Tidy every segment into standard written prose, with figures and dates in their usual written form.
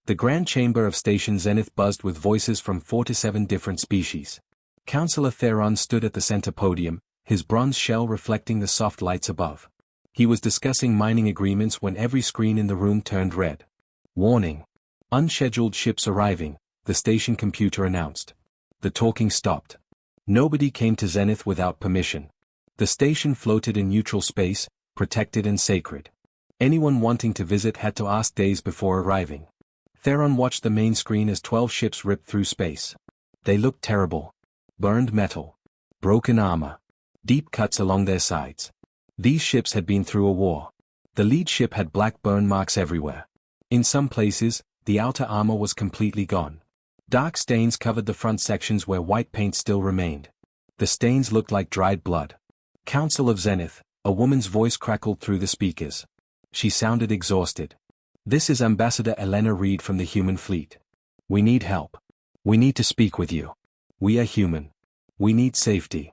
The grand chamber of Station Zenith buzzed with voices from 47 different species. Counselor Theron stood at the center podium, his bronze shell reflecting the soft lights above. He was discussing mining agreements when every screen in the room turned red. Warning. Unscheduled ships arriving, the station computer announced. The talking stopped. Nobody came to Zenith without permission. The station floated in neutral space, protected and sacred. Anyone wanting to visit had to ask days before arriving. Theron watched the main screen as 12 ships ripped through space. They looked terrible. Burned metal. Broken armor. Deep cuts along their sides. These ships had been through a war. The lead ship had black burn marks everywhere. In some places, the outer armor was completely gone. Dark stains covered the front sections where white paint still remained. The stains looked like dried blood. Council of Zenith, a woman's voice crackled through the speakers. She sounded exhausted. This is Ambassador Elena Reed from the human fleet. We need help. We need to speak with you. We are human. We need safety.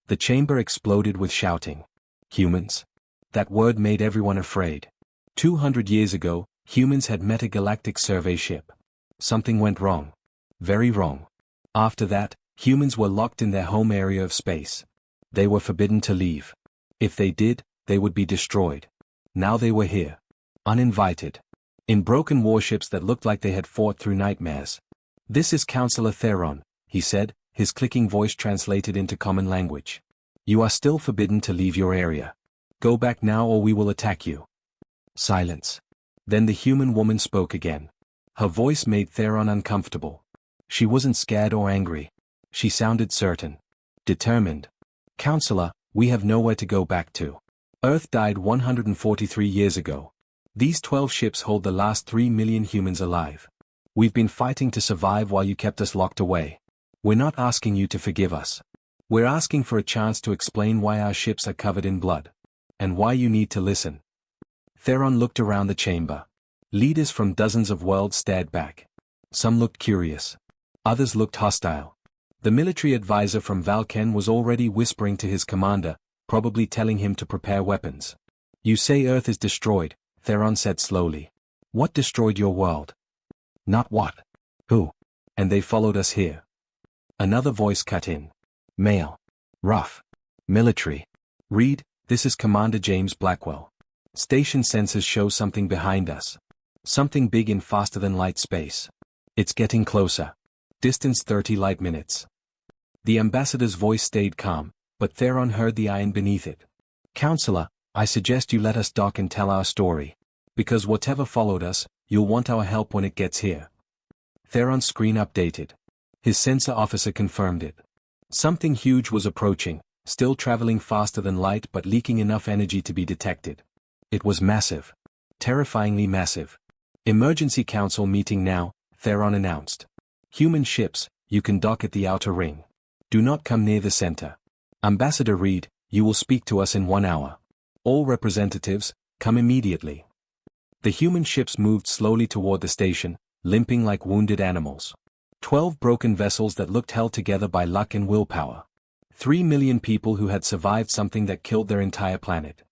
The chamber exploded with shouting. Humans? That word made everyone afraid. 200 years ago, humans had met a galactic survey ship. Something went wrong. Very wrong. After that, humans were locked in their home area of space. They were forbidden to leave. If they did, they would be destroyed. Now they were here. Uninvited. In broken warships that looked like they had fought through nightmares. This is Counselor Theron, he said, his clicking voice translated into common language. You are still forbidden to leave your area. Go back now or we will attack you. Silence. Then the human woman spoke again. Her voice made Theron uncomfortable. She wasn't scared or angry. She sounded certain. Determined. Counselor, we have nowhere to go back to. Earth died 143 years ago. These 12 ships hold the last 3 million humans alive. We've been fighting to survive while you kept us locked away. We're not asking you to forgive us. We're asking for a chance to explain why our ships are covered in blood. And why you need to listen. Theron looked around the chamber. Leaders from dozens of worlds stared back. Some looked curious. Others looked hostile. The military advisor from Valken was already whispering to his commander, probably telling him to prepare weapons. You say Earth is destroyed, Theron said slowly. What destroyed your world? Not what. Who? And they followed us here. Another voice cut in. Male. Rough. Military. Reed, this is Commander James Blackwell. Station sensors show something behind us. Something big in faster-than-light space. It's getting closer. Distance 30 light minutes. The ambassador's voice stayed calm, but Theron heard the iron beneath it. Counselor, I suggest you let us dock and tell our story. Because whatever followed us, you'll want our help when it gets here. Theron's screen updated. His sensor officer confirmed it. Something huge was approaching, still traveling faster than light but leaking enough energy to be detected. It was massive. Terrifyingly massive. Emergency council meeting now, Theron announced. Human ships, you can dock at the outer ring. Do not come near the center. Ambassador Reed, you will speak to us in 1 hour. All representatives, come immediately. The human ships moved slowly toward the station, limping like wounded animals. 12 broken vessels that looked held together by luck and willpower. 3 million people who had survived something that killed their entire planet.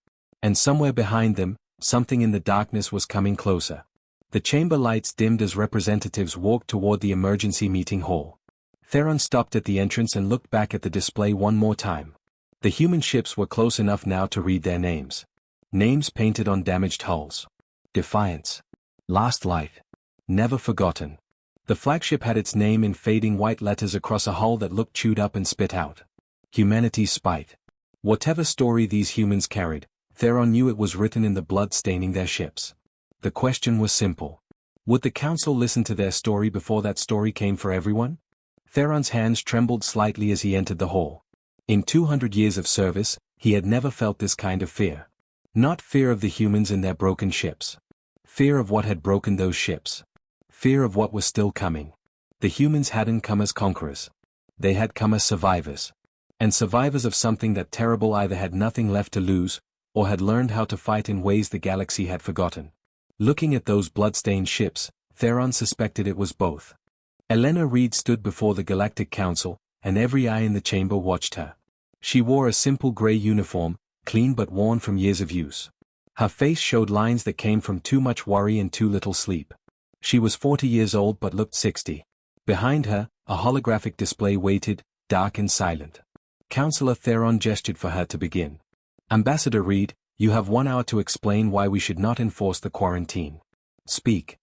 And somewhere behind them, something in the darkness was coming closer. The chamber lights dimmed as representatives walked toward the emergency meeting hall. Theron stopped at the entrance and looked back at the display one more time. The human ships were close enough now to read their names. Names painted on damaged hulls. Defiance. Last Light. Never Forgotten. The flagship had its name in fading white letters across a hull that looked chewed up and spit out. Humanity's Spite. Whatever story these humans carried, Theron knew it was written in the blood staining their ships. The question was simple. Would the council listen to their story before that story came for everyone? Theron's hands trembled slightly as he entered the hall. In 200 years of service, he had never felt this kind of fear. Not fear of the humans in their broken ships. Fear of what had broken those ships. Fear of what was still coming. The humans hadn't come as conquerors. They had come as survivors. And survivors of something that terrible either had nothing left to lose, or had learned how to fight in ways the galaxy had forgotten. Looking at those blood-stained ships, Theron suspected it was both. Elena Reed stood before the Galactic Council, and every eye in the chamber watched her. She wore a simple gray uniform, clean but worn from years of use. Her face showed lines that came from too much worry and too little sleep. She was 40 years old but looked 60. Behind her, a holographic display waited, dark and silent. Counselor Theron gestured for her to begin. Ambassador Reed, you have 1 hour to explain why we should not enforce the quarantine. Speak.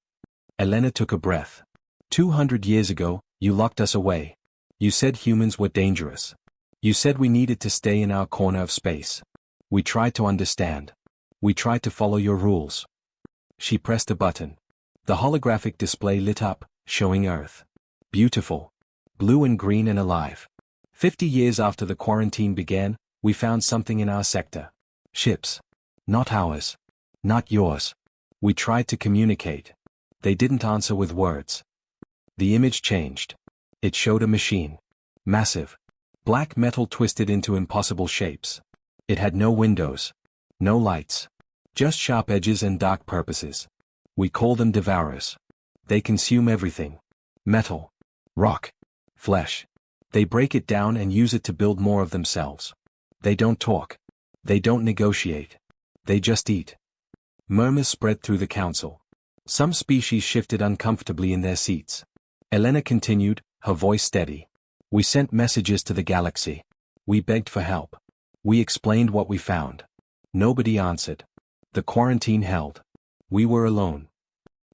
Elena took a breath. 200 years ago, you locked us away. You said humans were dangerous. You said we needed to stay in our corner of space. We tried to understand. We tried to follow your rules. She pressed a button. The holographic display lit up, showing Earth. Beautiful. Blue and green and alive. 50 years after the quarantine began, we found something in our sector. Ships. Not ours. Not yours. We tried to communicate. They didn't answer with words. The image changed. It showed a machine. Massive. Black metal twisted into impossible shapes. It had no windows. No lights. Just sharp edges and dark purposes. We call them devourers. They consume everything. Metal. Rock. Flesh. They break it down and use it to build more of themselves. They don't talk. They don't negotiate. They just eat. Murmurs spread through the council. Some species shifted uncomfortably in their seats. Elena continued, her voice steady. We sent messages to the galaxy. We begged for help. We explained what we found. Nobody answered. The quarantine held. We were alone.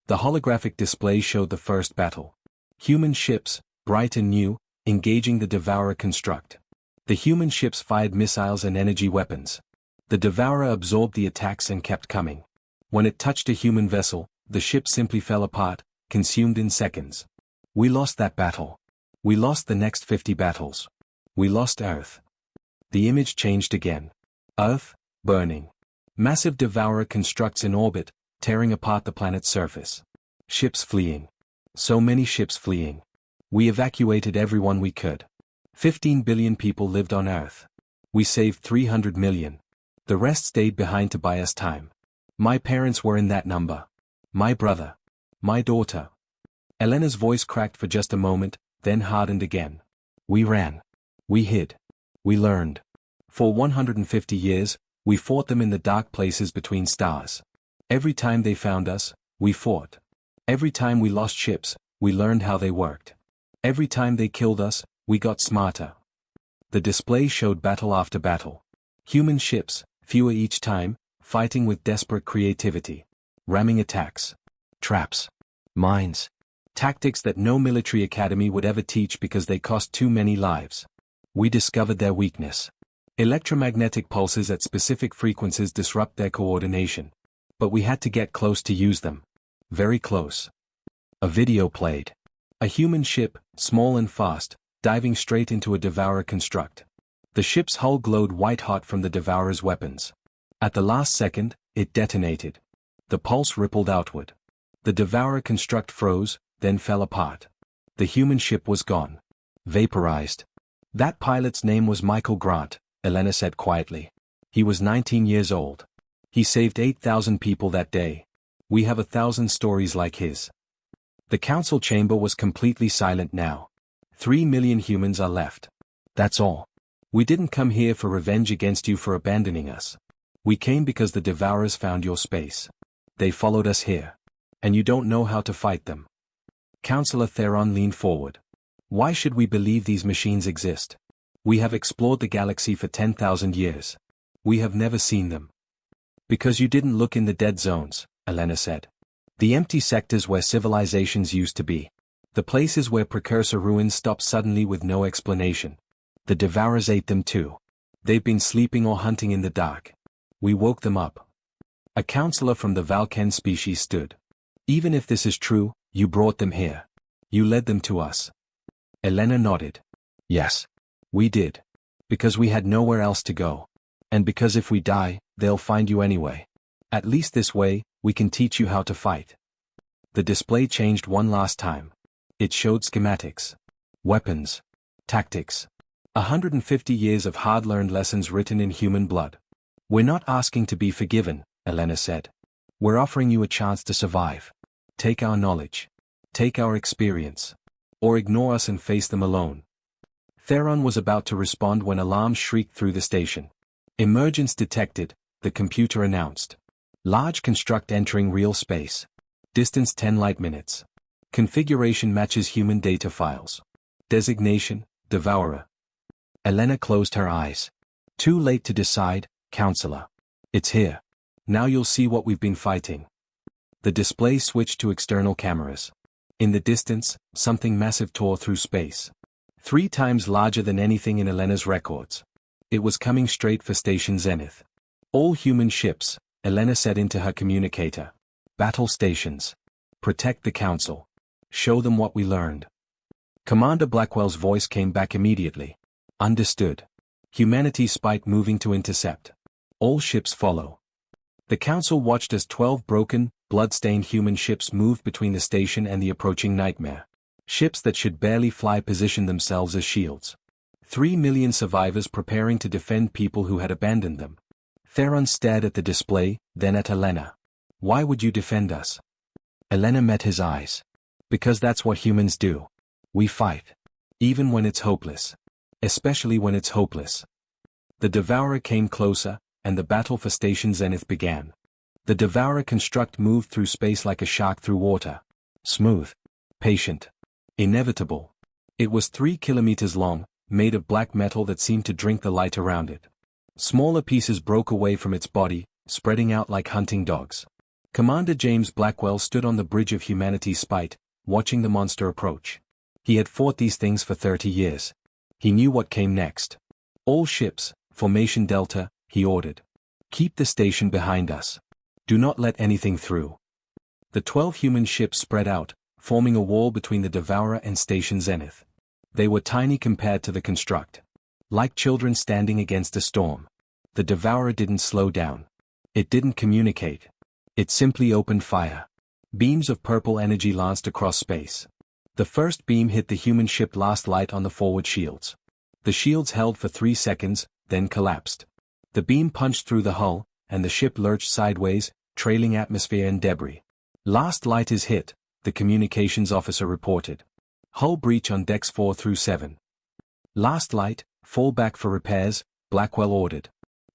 The holographic display showed the first battle. Human ships, bright and new, engaging the Devourer construct. The human ships fired missiles and energy weapons. The Devourer absorbed the attacks and kept coming. When it touched a human vessel, the ship simply fell apart, consumed in seconds. We lost that battle. We lost the next 50 battles. We lost Earth. The image changed again. Earth, burning. Massive Devourer constructs in orbit, tearing apart the planet's surface. Ships fleeing. So many ships fleeing. We evacuated everyone we could. 15 billion people lived on Earth. We saved 300 million. The rest stayed behind to buy us time. My parents were in that number. My brother. My daughter. Elena's voice cracked for just a moment, then hardened again. We ran. We hid. We learned. For 150 years, we fought them in the dark places between stars. Every time they found us, we fought. Every time we lost ships, we learned how they worked. Every time they killed us, we got smarter. The display showed battle after battle. Human ships, fewer each time, fighting with desperate creativity. Ramming attacks. Traps. Mines. Tactics that no military academy would ever teach because they cost too many lives. We discovered their weakness. Electromagnetic pulses at specific frequencies disrupt their coordination. But we had to get close to use them. Very close. A video played. A human ship, small and fast, diving straight into a Devourer construct. The ship's hull glowed white-hot from the Devourer's weapons. At the last second, it detonated. The pulse rippled outward. The Devourer construct froze, then fell apart. The human ship was gone. Vaporized. That pilot's name was Michael Grant, Elena said quietly. He was 19 years old. He saved 8,000 people that day. We have 1,000 stories like his. The council chamber was completely silent now. 3 million humans are left. That's all. We didn't come here for revenge against you for abandoning us. We came because the Devourers found your space. They followed us here. And you don't know how to fight them. Counselor Theron leaned forward. Why should we believe these machines exist? We have explored the galaxy for 10,000 years. We have never seen them. Because you didn't look in the dead zones, Elena said. The empty sectors where civilizations used to be. The places where precursor ruins stopped suddenly with no explanation. The Devourers ate them too. They've been sleeping or hunting in the dark. We woke them up. A counselor from the Valken species stood. Even if this is true, you brought them here. You led them to us. Elena nodded. Yes. We did. Because we had nowhere else to go. And because if we die, they'll find you anyway. At least this way, we can teach you how to fight. The display changed one last time. It showed schematics. Weapons. Tactics. 150 years of hard-learned lessons written in human blood. We're not asking to be forgiven, Elena said. We're offering you a chance to survive. Take our knowledge. Take our experience. Or ignore us and face them alone. Theron was about to respond when alarms shrieked through the station. Emergence detected, the computer announced. Large construct entering real space. Distance 10 light minutes. Configuration matches human data files. Designation, Devourer. Elena closed her eyes. Too late to decide, Counselor. It's here. Now you'll see what we've been fighting. The display switched to external cameras. In the distance, something massive tore through space. 3 times larger than anything in Elena's records. It was coming straight for Station Zenith. All human ships, Elena said into her communicator. Battle stations. Protect the Council. Show them what we learned. Commander Blackwell's voice came back immediately. Understood. Humanity spite moving to intercept. All ships follow. The Council watched as 12 broken, blood-stained human ships moved between the station and the approaching nightmare. Ships that should barely fly positioned themselves as shields. 3 million survivors preparing to defend people who had abandoned them. Theron stared at the display, then at Elena. Why would you defend us? Elena met his eyes. Because that's what humans do. We fight. Even when it's hopeless. Especially when it's hopeless. The Devourer came closer, and the battle for Station Zenith began. The Devourer construct moved through space like a shark through water. Smooth. Patient. Inevitable. It was 3 kilometers long, made of black metal that seemed to drink the light around it. Smaller pieces broke away from its body, spreading out like hunting dogs. Commander James Blackwell stood on the bridge of humanity's spite, watching the monster approach. He had fought these things for 30 years. He knew what came next. All ships, Formation Delta, he ordered. Keep the station behind us. Do not let anything through. The 12 human ships spread out, forming a wall between the Devourer and Station Zenith. They were tiny compared to the construct. Like children standing against a storm. The Devourer didn't slow down. It didn't communicate. It simply opened fire. Beams of purple energy lanced across space. The first beam hit the human ship last light on the forward shields. The shields held for 3 seconds, then collapsed. The beam punched through the hull, and the ship lurched sideways, trailing atmosphere and debris. Last light is hit, the communications officer reported. Hull breach on decks 4 through 7. Last light, fall back for repairs, Blackwell ordered.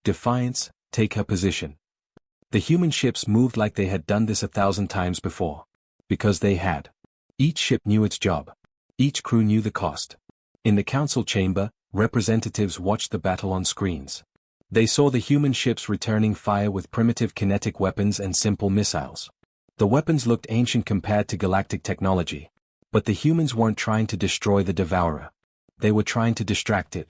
Defiance, take her position. The human ships moved like they had done this 1,000 times before. Because they had. Each ship knew its job. Each crew knew the cost. In the council chamber, representatives watched the battle on screens. They saw the human ships returning fire with primitive kinetic weapons and simple missiles. The weapons looked ancient compared to galactic technology. But the humans weren't trying to destroy the Devourer. They were trying to distract it.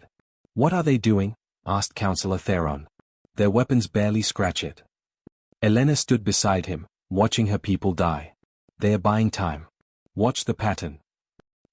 What are they doing? Asked Counselor Theron. Their weapons barely scratch it. Elena stood beside him, watching her people die. They are buying time. Watch the pattern.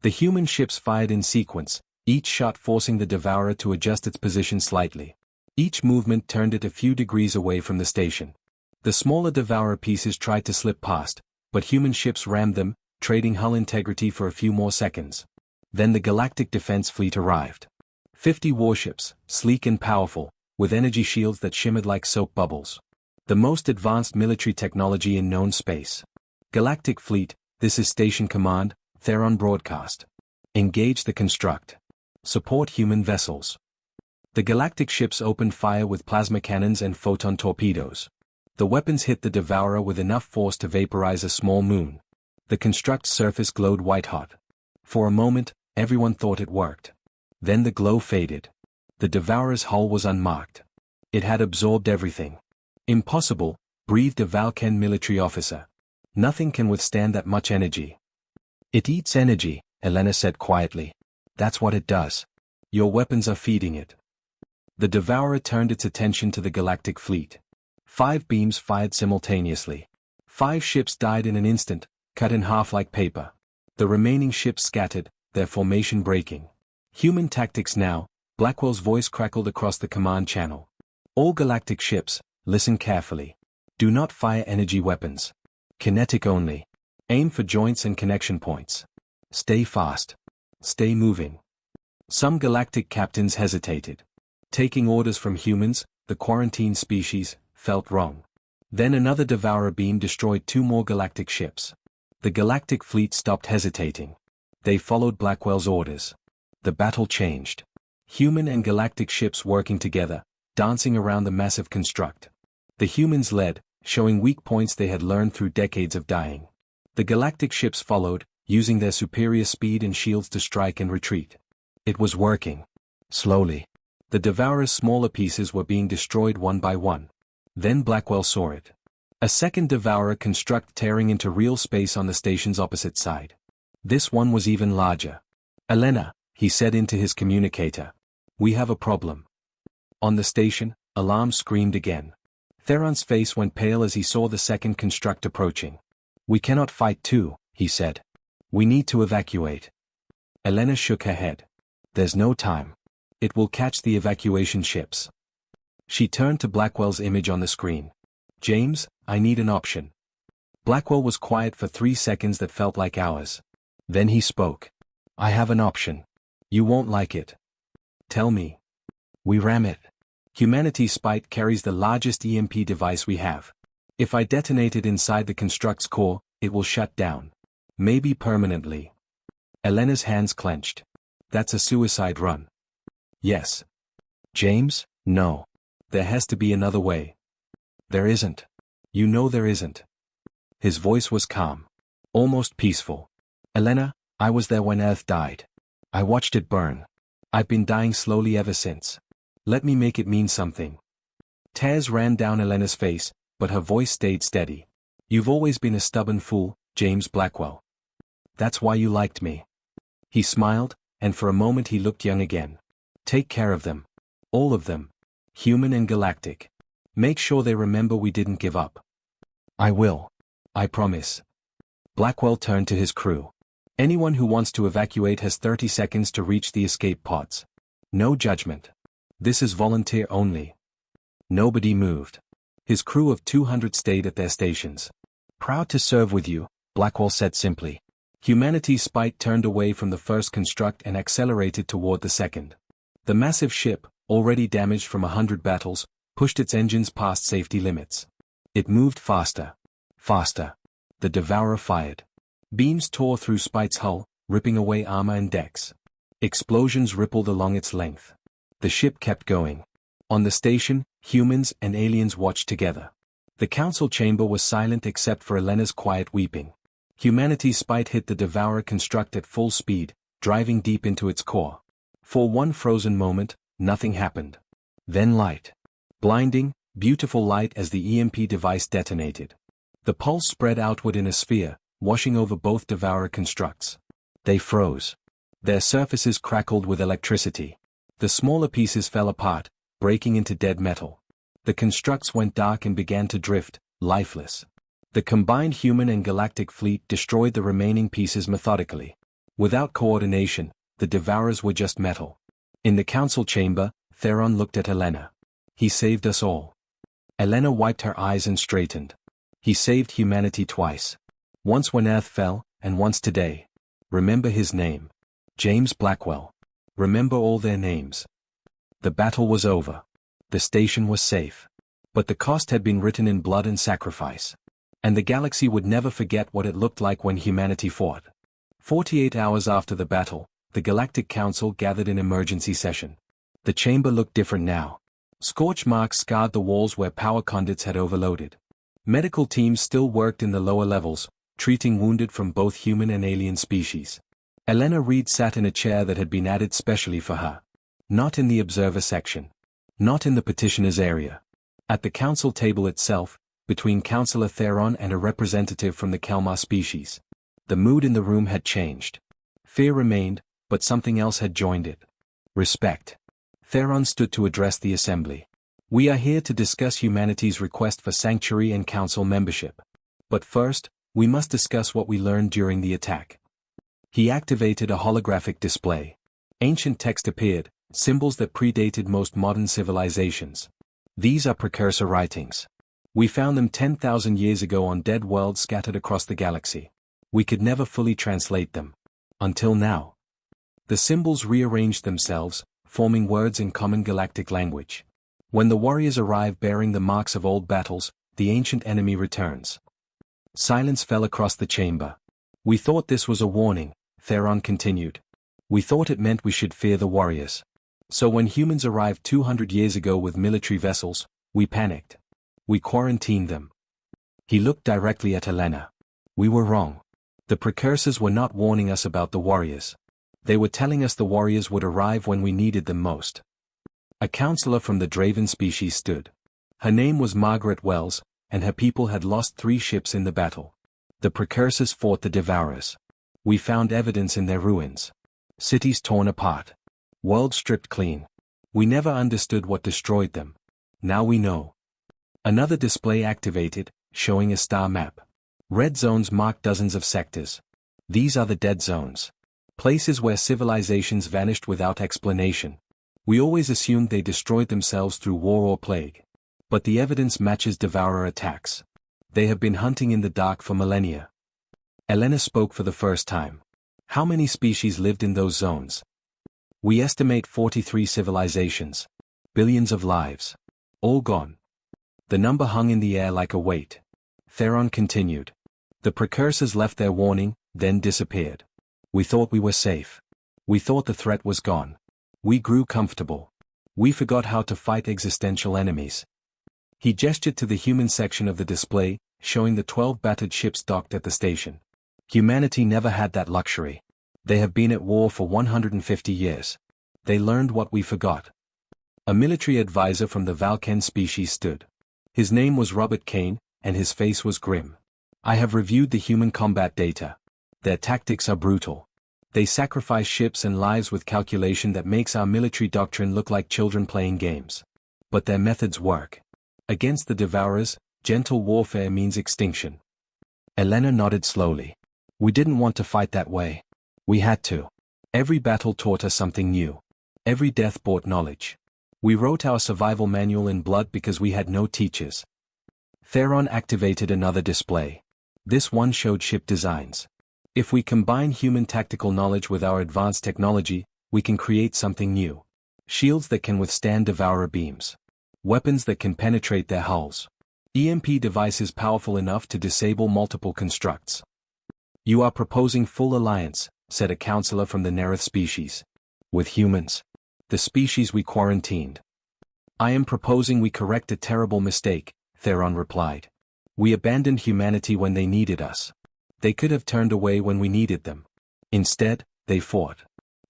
The human ships fired in sequence, each shot forcing the Devourer to adjust its position slightly. Each movement turned it a few degrees away from the station. The smaller Devourer pieces tried to slip past, but human ships rammed them, trading hull integrity for a few more seconds. Then the Galactic Defense Fleet arrived. 50 warships, sleek and powerful, with energy shields that shimmered like soap bubbles. The most advanced military technology in known space. Galactic Fleet, this is Station Command, Theron broadcast. Engage the construct. Support human vessels. The galactic ships opened fire with plasma cannons and photon torpedoes. The weapons hit the Devourer with enough force to vaporize a small moon. The construct's surface glowed white-hot. For a moment, everyone thought it worked. Then the glow faded. The Devourer's hull was unmarked. It had absorbed everything. Impossible, breathed a Valken military officer. Nothing can withstand that much energy. It eats energy, Elena said quietly. That's what it does. Your weapons are feeding it. The Devourer turned its attention to the Galactic Fleet. 5 beams fired simultaneously. 5 ships died in an instant, cut in half like paper. The remaining ships scattered, their formation breaking. Human tactics now, Blackwell's voice crackled across the command channel. All galactic ships, listen carefully. Do not fire energy weapons. Kinetic only. Aim for joints and connection points. Stay fast. Stay moving. Some galactic captains hesitated. Taking orders from humans, the quarantine species, felt wrong. Then another Devourer beam destroyed 2 more galactic ships. The Galactic Fleet stopped hesitating. They followed Blackwell's orders. The battle changed. Human and galactic ships working together, dancing around the massive construct. The humans led, showing weak points they had learned through decades of dying. The galactic ships followed, using their superior speed and shields to strike and retreat. It was working. Slowly. The Devourer's smaller pieces were being destroyed one by one. Then Blackwell saw it. A second Devourer construct tearing into real space on the station's opposite side. This one was even larger. "Elena," he said into his communicator. "We have a problem." On the station, alarm screamed again. Theron's face went pale as he saw the second construct approaching. "We cannot fight too," he said. "We need to evacuate." Elena shook her head. "There's no time. It will catch the evacuation ships." She turned to Blackwell's image on the screen. "James, I need an option." Blackwell was quiet for 3 seconds that felt like hours. Then he spoke. "I have an option. You won't like it." "Tell me." "We ram it. Humanity's Spite carries the largest EMP device we have. If I detonate it inside the construct's core, it will shut down. Maybe permanently." Elena's hands clenched. "That's a suicide run." "Yes." "James, no. There has to be another way." "There isn't. You know there isn't." His voice was calm. Almost peaceful. "Elena, I was there when Earth died. I watched it burn. I've been dying slowly ever since. Let me make it mean something." Tears ran down Elena's face, but her voice stayed steady. "You've always been a stubborn fool, James Blackwell. That's why you liked me." He smiled, and for a moment he looked young again. "Take care of them. All of them. Human and galactic. Make sure they remember we didn't give up." "I will. I promise." Blackwell turned to his crew. "Anyone who wants to evacuate has 30 seconds to reach the escape pods. No judgment. This is volunteer only." Nobody moved. His crew of 200 stayed at their stations. "Proud to serve with you," Blackwell said simply. Humanity's Spite turned away from the first construct and accelerated toward the second. The massive ship, already damaged from 100 battles, pushed its engines past safety limits. It moved faster. Faster. The Devourer fired. Beams tore through Spite's hull, ripping away armor and decks. Explosions rippled along its length. The ship kept going. On the station, humans and aliens watched together. The council chamber was silent except for Elena's quiet weeping. Humanity's Spite hit the Devourer construct at full speed, driving deep into its core. For one frozen moment, nothing happened. Then light. Blinding, beautiful light as the EMP device detonated. The pulse spread outward in a sphere, washing over both Devourer constructs. They froze. Their surfaces crackled with electricity. The smaller pieces fell apart, breaking into dead metal. The constructs went dark and began to drift, lifeless. The combined human and galactic fleet destroyed the remaining pieces methodically. Without coordination, the Devourers were just metal. In the council chamber, Theron looked at Elena. "He saved us all." Elena wiped her eyes and straightened. "He saved humanity twice. Once when Earth fell, and once today. Remember his name. James Blackwell. Remember all their names." The battle was over. The station was safe. But the cost had been written in blood and sacrifice. And the galaxy would never forget what it looked like when humanity fought. 48 hours after the battle, the Galactic Council gathered in emergency session. The chamber looked different now. Scorch marks scarred the walls where power conduits had overloaded. Medical teams still worked in the lower levels, treating wounded from both human and alien species. Elena Reed sat in a chair that had been added specially for her. Not in the observer section. Not in the petitioner's area. At the council table itself, between Councillor Theron and a representative from the Kelmar species. The mood in the room had changed. Fear remained, but something else had joined it. Respect. Theron stood to address the assembly. "We are here to discuss humanity's request for sanctuary and council membership. But first, we must discuss what we learned during the attack." He activated a holographic display. Ancient text appeared, symbols that predated most modern civilizations. "These are precursor writings. We found them 10,000 years ago on dead worlds scattered across the galaxy. We could never fully translate them. Until now." The symbols rearranged themselves, forming words in common galactic language. When the warriors arrive bearing the marks of old battles, the ancient enemy returns. Silence fell across the chamber. "We thought this was a warning," Theron continued. "We thought it meant we should fear the warriors. So when humans arrived 200 years ago with military vessels, we panicked. We quarantined them." He looked directly at Elena. "We were wrong. The precursors were not warning us about the warriors. They were telling us the warriors would arrive when we needed them most. A counselor from the Draven species stood. Her name was Margaret Wells, and her people had lost 3 ships in the battle. The precursors fought the Devourers. We found evidence in their ruins. Cities torn apart. Worlds stripped clean. We never understood what destroyed them. Now we know. Another display activated, showing a star map. Red zones mark dozens of sectors. These are the dead zones. Places where civilizations vanished without explanation. We always assumed they destroyed themselves through war or plague. But the evidence matches Devourer attacks. They have been hunting in the dark for millennia. Elena spoke for the first time. How many species lived in those zones? We estimate 43 civilizations. Billions of lives. All gone. The number hung in the air like a weight. Theron continued. The precursors left their warning, then disappeared. We thought we were safe. We thought the threat was gone. We grew comfortable. We forgot how to fight existential enemies. He gestured to the human section of the display, showing the 12 battered ships docked at the station. Humanity never had that luxury. They have been at war for 150 years. They learned what we forgot. A military advisor from the Valken species stood. His name was Robert Kane, and his face was grim. I have reviewed the human combat data. Their tactics are brutal. They sacrifice ships and lives with calculation that makes our military doctrine look like children playing games. But their methods work. Against the Devourers, gentle warfare means extinction. Elena nodded slowly. We didn't want to fight that way. We had to. Every battle taught us something new. Every death brought knowledge. We wrote our survival manual in blood because we had no teachers. Theron activated another display. This one showed ship designs. If we combine human tactical knowledge with our advanced technology, we can create something new. Shields that can withstand Devourer beams. Weapons that can penetrate their hulls. EMP devices powerful enough to disable multiple constructs. You are proposing full alliance, said a counselor from the Nerith species. With humans. The species we quarantined. I am proposing we correct a terrible mistake, Theron replied. We abandoned humanity when they needed us. They could have turned away when we needed them. Instead, they fought.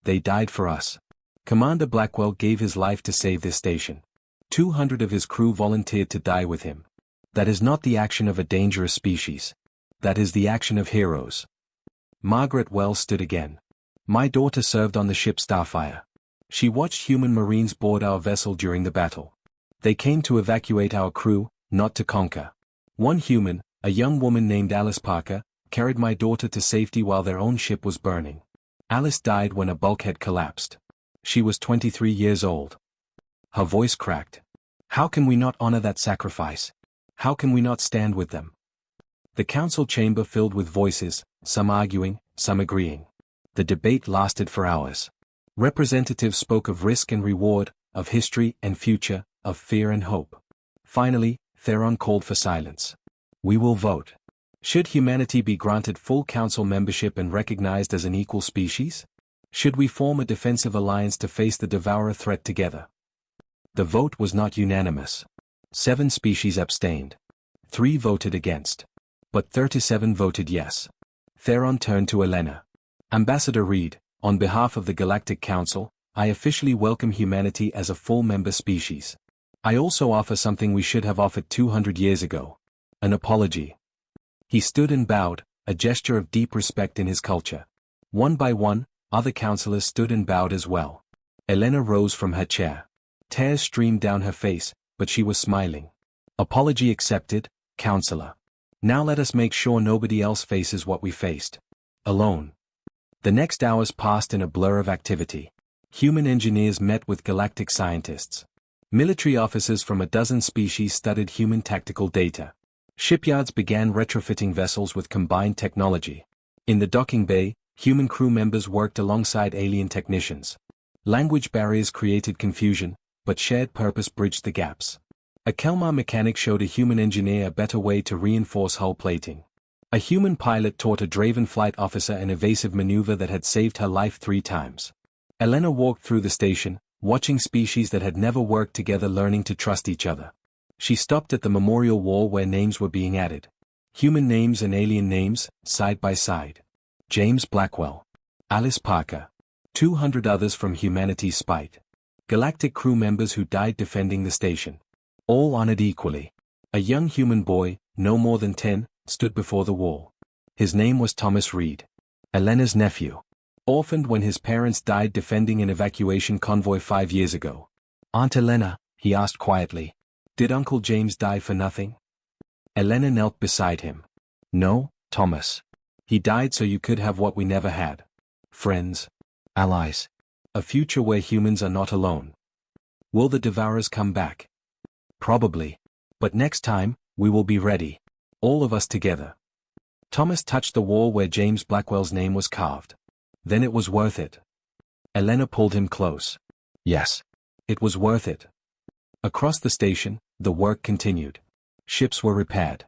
They died for us. Commander Blackwell gave his life to save this station. 200 of his crew volunteered to die with him. That is not the action of a dangerous species. That is the action of heroes. Margaret Wells stood again. My daughter served on the ship Starfire. She watched human marines board our vessel during the battle. They came to evacuate our crew, not to conquer. One human, a young woman named Alice Parker, carried my daughter to safety while their own ship was burning. Alice died when a bulkhead collapsed. She was 23 years old. Her voice cracked. How can we not honor that sacrifice? How can we not stand with them? The council chamber filled with voices, some arguing, some agreeing. The debate lasted for hours. Representatives spoke of risk and reward, of history and future, of fear and hope. Finally, Theron called for silence. We will vote. Should humanity be granted full council membership and recognized as an equal species? Should we form a defensive alliance to face the Devourer threat together? The vote was not unanimous. 7 species abstained. 3 voted against. But 37 voted yes. Theron turned to Elena. Ambassador Reed, on behalf of the Galactic Council, I officially welcome humanity as a full member species. I also offer something we should have offered 200 years ago. An apology. He stood and bowed, a gesture of deep respect in his culture. One by one, other councillors stood and bowed as well. Elena rose from her chair. Tears streamed down her face, but she was smiling. Apology accepted, councillor. Now let us make sure nobody else faces what we faced. Alone. The next hours passed in a blur of activity. Human engineers met with galactic scientists. Military officers from a dozen species studied human tactical data. Shipyards began retrofitting vessels with combined technology. In the docking bay, human crew members worked alongside alien technicians. Language barriers created confusion, but shared purpose bridged the gaps. A Kelmar mechanic showed a human engineer a better way to reinforce hull plating. A human pilot taught a Draven flight officer an evasive maneuver that had saved her life 3 times. Elena walked through the station, watching species that had never worked together learning to trust each other. She stopped at the memorial wall where names were being added. Human names and alien names, side by side. James Blackwell. Alice Parker. 200 others from humanity's spite. Galactic crew members who died defending the station. All honored equally. A young human boy, no more than 10, stood before the wall. His name was Thomas Reed. Elena's nephew. Orphaned when his parents died defending an evacuation convoy 5 years ago. Aunt Elena, he asked quietly. Did Uncle James die for nothing? Elena knelt beside him. No, Thomas. He died so you could have what we never had. Friends. Allies. A future where humans are not alone. Will the Devourers come back? Probably. But next time, we will be ready. All of us together. Thomas touched the wall where James Blackwell's name was carved. Then it was worth it. Elena pulled him close. Yes. It was worth it. Across the station, the work continued. Ships were repaired.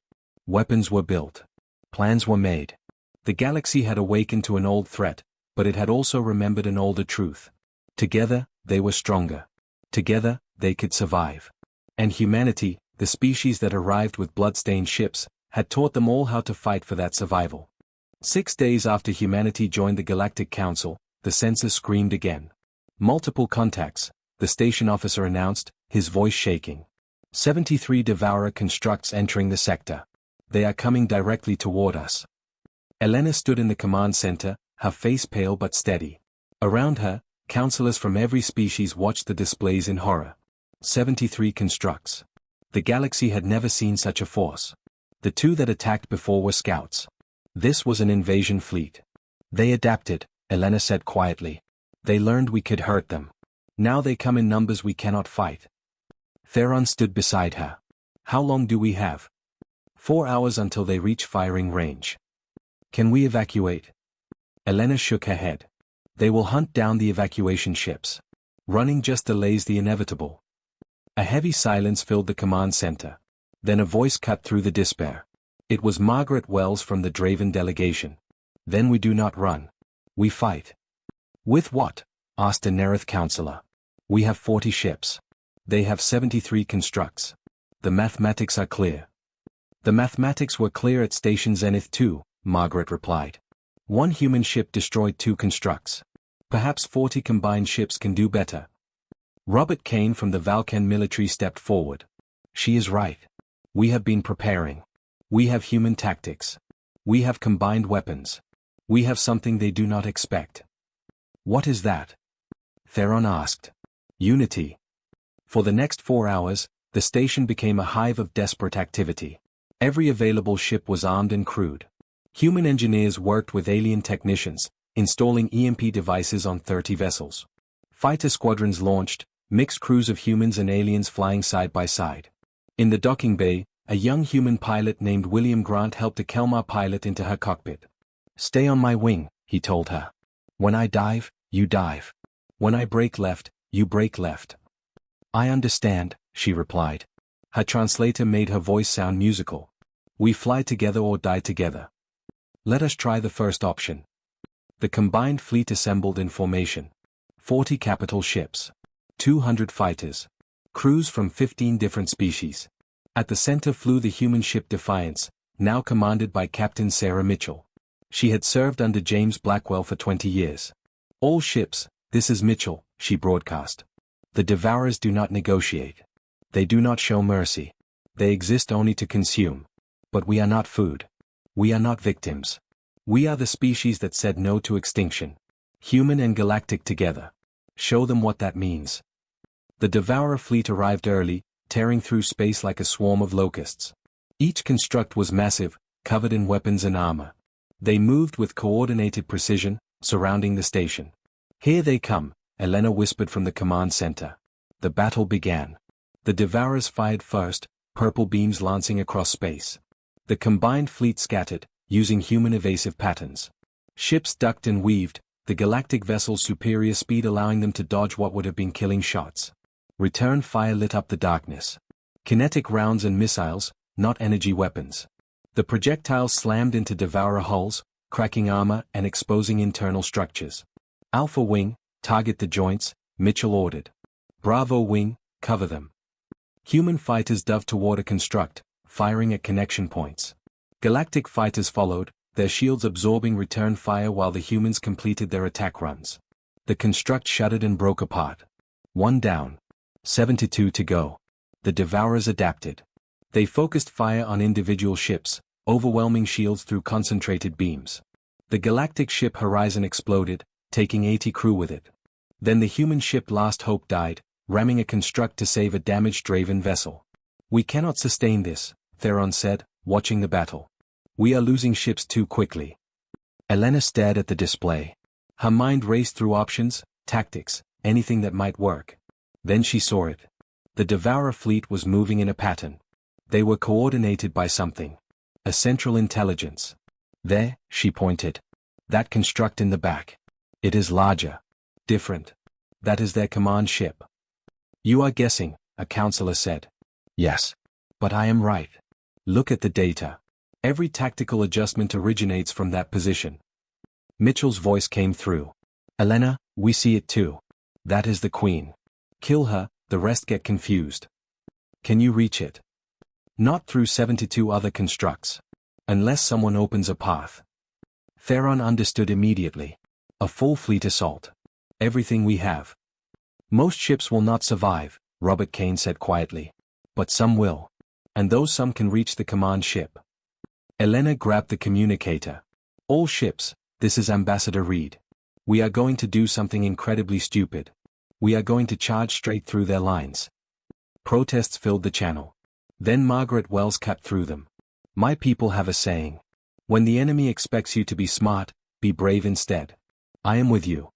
Weapons were built. Plans were made. The galaxy had awakened to an old threat, but it had also remembered an older truth. Together, they were stronger. Together, they could survive. And humanity, the species that arrived with blood-stained ships, had taught them all how to fight for that survival. 6 days after humanity joined the Galactic Council, the sensor screamed again. Multiple contacts, the station officer announced, his voice shaking. 73 Devourer constructs entering the sector. They are coming directly toward us. Elena stood in the command center, her face pale but steady. Around her, counselors from every species watched the displays in horror. 73 constructs. The galaxy had never seen such a force. The 2 that attacked before were scouts. This was an invasion fleet. They adapted, Elena said quietly. They learned we could hurt them. Now they come in numbers we cannot fight. Theron stood beside her. How long do we have? 4 hours until they reach firing range. Can we evacuate? Elena shook her head. They will hunt down the evacuation ships. Running just delays the inevitable. A heavy silence filled the command center. Then a voice cut through the despair. It was Margaret Wells from the Draven delegation. Then we do not run. We fight. With what? Asked a Nerith counselor. We have 40 ships. They have 73 constructs. The mathematics are clear. The mathematics were clear at Station Zenith too, Margaret replied. 1 human ship destroyed 2 constructs. Perhaps 40 combined ships can do better. Robert Kane from the Valken military stepped forward. She is right. We have been preparing. We have human tactics. We have combined weapons. We have something they do not expect. What is that? Theron asked. Unity. For the next 4 hours, the station became a hive of desperate activity. Every available ship was armed and crewed. Human engineers worked with alien technicians, installing EMP devices on 30 vessels. Fighter squadrons launched, mixed crews of humans and aliens flying side by side. In the docking bay, a young human pilot named William Grant helped a Kelmar pilot into her cockpit. Stay on my wing, he told her. When I dive, you dive. When I break left, you break left. I understand, she replied. Her translator made her voice sound musical. We fly together or die together. Let us try the first option. The combined fleet assembled in formation. 40 capital ships. 200 fighters. Crews from 15 different species. At the center flew the human ship Defiance, now commanded by Captain Sarah Mitchell. She had served under James Blackwell for 20 years. All ships, this is Mitchell, she broadcast. The Devourers do not negotiate. They do not show mercy. They exist only to consume. But we are not food. We are not victims. We are the species that said no to extinction. Human and galactic together. Show them what that means. The Devourer fleet arrived early, tearing through space like a swarm of locusts. Each construct was massive, covered in weapons and armor. They moved with coordinated precision, surrounding the station. Here they come, Elena whispered from the command center. The battle began. The Devourers fired first, purple beams lancing across space. The combined fleet scattered, using human evasive patterns. Ships ducked and weaved, the galactic vessel's superior speed allowing them to dodge what would have been killing shots. Return fire lit up the darkness. Kinetic rounds and missiles, not energy weapons. The projectiles slammed into Devourer hulls, cracking armor and exposing internal structures. Alpha Wing, target the joints, Mitchell ordered. Bravo Wing, cover them. Human fighters dove toward a construct, firing at connection points. Galactic fighters followed, their shields absorbing return fire while the humans completed their attack runs. The construct shuddered and broke apart. One down. 72 to go. The Devourers adapted. They focused fire on individual ships, overwhelming shields through concentrated beams. The galactic ship Horizon exploded, taking 80 crew with it. Then the human ship Last Hope died, ramming a construct to save a damaged Draven vessel. "We cannot sustain this," Theron said, watching the battle. "We are losing ships too quickly." Elena stared at the display. Her mind raced through options, tactics, anything that might work. Then she saw it. The Devourer fleet was moving in a pattern. They were coordinated by something. A central intelligence. "There," she pointed. "That construct in the back. It is larger. Different. That is their command ship." "You are guessing," a counselor said. "Yes. But I am right. Look at the data. Every tactical adjustment originates from that position." Mitchell's voice came through. "Elena, we see it too. That is the Queen. Kill her, the rest get confused." "Can you reach it?" "Not through 72 other constructs. Unless someone opens a path." Theron understood immediately. "A full fleet assault. Everything we have." "Most ships will not survive," Robert Kane said quietly. "But some will. And those some can reach the command ship." Elena grabbed the communicator. "All ships, this is Ambassador Reed. We are going to do something incredibly stupid. We are going to charge straight through their lines." Protests filled the channel. Then Margaret Wells cut through them. "My people have a saying. When the enemy expects you to be smart, be brave instead. I am with you."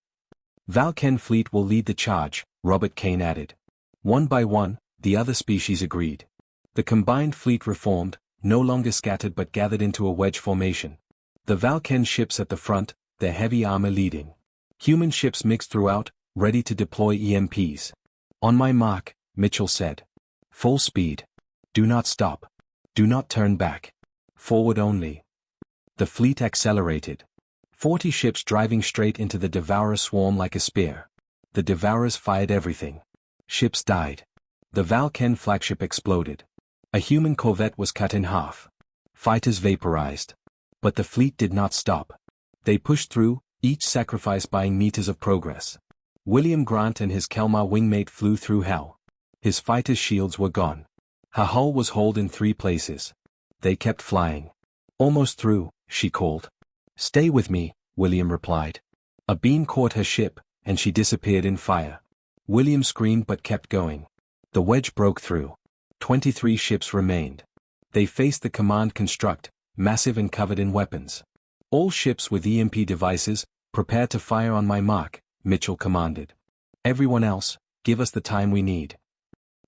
"Valken fleet will lead the charge," Robert Kane added. One by one, the other species agreed. The combined fleet reformed, no longer scattered but gathered into a wedge formation. The Valken ships at the front, their heavy armor leading. Human ships mixed throughout, ready to deploy EMPs. "On my mark," Mitchell said. "Full speed. Do not stop. Do not turn back. Forward only." The fleet accelerated. 40 ships driving straight into the Devourer swarm like a spear. The Devourers fired everything. Ships died. The Valken flagship exploded. A human corvette was cut in half. Fighters vaporized. But the fleet did not stop. They pushed through, each sacrifice buying meters of progress. William Grant and his Kelmar wingmate flew through hell. His fighter's shields were gone. Her hull was holed in 3 places. They kept flying. "Almost through," she called. "Stay with me," William replied. A beam caught her ship, and she disappeared in fire. William screamed but kept going. The wedge broke through. 23 ships remained. They faced the command construct, massive and covered in weapons. "All ships with EMP devices, prepare to fire on my mark," Mitchell commanded. "Everyone else, give us the time we need."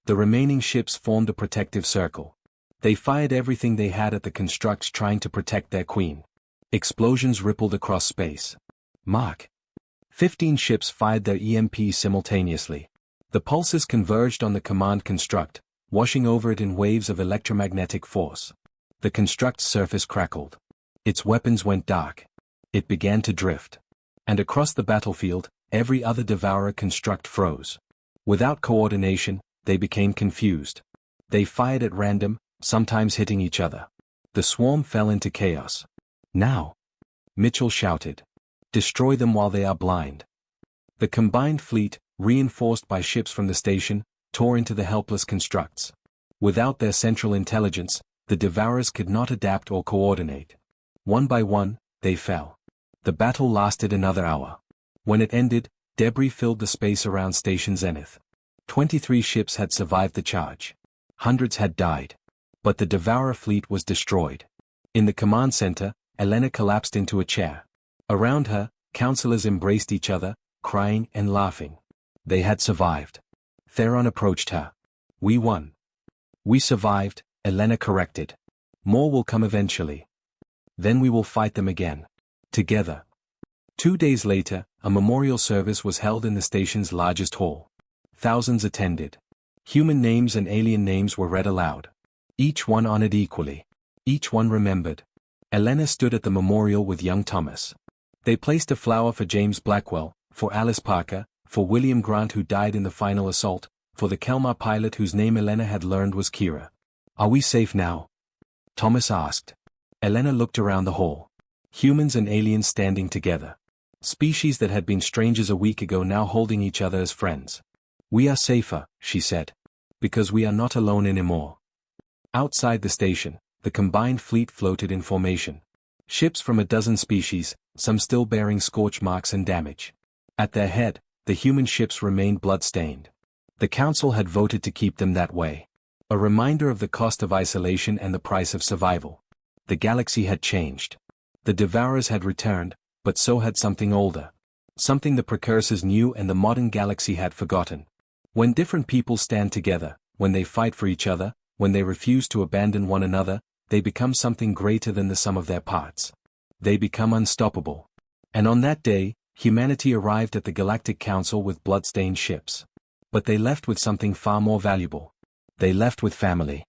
The remaining ships formed a protective circle. They fired everything they had at the constructs trying to protect their queen. Explosions rippled across space. Mark. 15 ships fired their EMPs simultaneously. The pulses converged on the command construct, washing over it in waves of electromagnetic force. The construct's surface crackled. Its weapons went dark. It began to drift. And across the battlefield, every other Devourer construct froze. Without coordination, they became confused. They fired at random, sometimes hitting each other. The swarm fell into chaos. "Now!" Mitchell shouted. "Destroy them while they are blind." The combined fleet, reinforced by ships from the station, tore into the helpless constructs. Without their central intelligence, the Devourers could not adapt or coordinate. One by one, they fell. The battle lasted another hour. When it ended, debris filled the space around Station Zenith. 23 ships had survived the charge. Hundreds had died. But the Devourer fleet was destroyed. In the command center, Elena collapsed into a chair. Around her, counselors embraced each other, crying and laughing. They had survived. Theron approached her. "We won." "We survived," Elena corrected. "More will come eventually. Then we will fight them again. Together." 2 days later, a memorial service was held in the station's largest hall. Thousands attended. Human names and alien names were read aloud. Each one honored equally. Each one remembered. Elena stood at the memorial with young Thomas. They placed a flower for James Blackwell, for Alice Parker, for William Grant who died in the final assault, for the Kelmar pilot whose name Elena had learned was Kira. "Are we safe now?" Thomas asked. Elena looked around the hall. Humans and aliens standing together. Species that had been strangers a week ago now holding each other as friends. "We are safer," she said. "Because we are not alone anymore." Outside the station, the combined fleet floated in formation. Ships from a dozen species, some still bearing scorch marks and damage. At their head, the human ships remained blood-stained. The Council had voted to keep them that way. A reminder of the cost of isolation and the price of survival. The galaxy had changed. The Devourers had returned, but so had something older. Something the Precursors knew and the modern galaxy had forgotten. When different people stand together, when they fight for each other, when they refuse to abandon one another, they become something greater than the sum of their parts. They become unstoppable. And on that day, humanity arrived at the Galactic Council with blood-stained ships. But they left with something far more valuable. They left with family.